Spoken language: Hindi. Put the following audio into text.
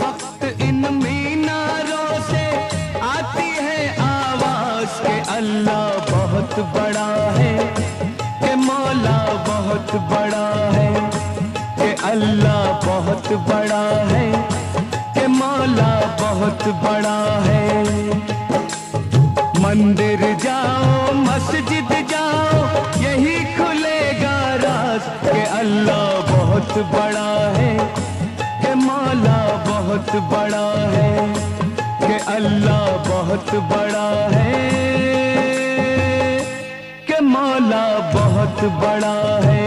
वक्त इन मीनारों से आती है आवाज के अल्लाह बहुत बड़ा है, के मौला बहुत बड़ा है, के अल्लाह बहुत बड़ा है, के मौला बहुत बड़ा है। मंदिर जाओ मस्जिद जाओ यही खुलेगा राज के अल्लाह बहुत बड़ा है, के मौला बहुत बड़ा है, के अल्लाह बहुत बड़ा है, के मौला बहुत बड़ा है।